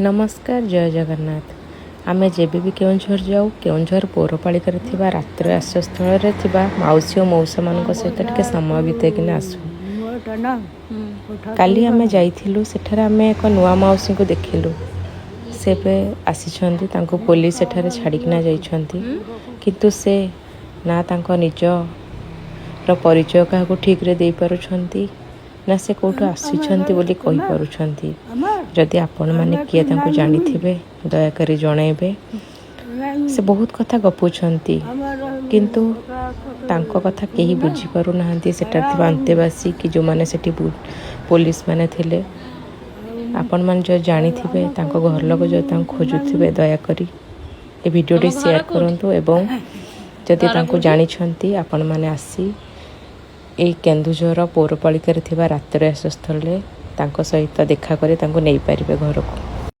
नमस्कार जय जगन्नाथ। आमे जेबे भी केउंझर जाऊ केउंझर पौरपालिकार थिबा रात्रि आश्रय स्थल रे थिबा माउसी और मौसा मानक सहित टिके समय बितेकिना आसु। काली आमे जाइथिलु सेठारे आमे एक नुआ माउसी को देखिलु। सेबे आसीछंती तांको पुलिस सेठारे छाड़िकिना जाइछंती किंतु से ना तांको निज रो परिचय काहाको ठीक रे देई पारुछंती ना से कोठो आसीछंती बोली कहि पारुछंती। जदि आपण माने किए तांको जानिथिबे दयाकरी जणाइबे। से बहुत कथा गपुछंती किंतु तांको कथा केही बुझी पारु नाहंती। सेटार थिबा अंतेवासी कि जो माने सेठी पुलिस माने थिले आपण मान जो जानिथिबे तांको घर लोक जो तांको खोजुथिबे दयाकरी ए वीडियोटी शेयर करंतु एवं जदि तांको जानिछंती आपण माने आसी ए केन्दुझर पौरपालिकार थिबा रात्रि आश्रय स्थल रे तांको सहित देखा करे तांको नै पारिबे घरको।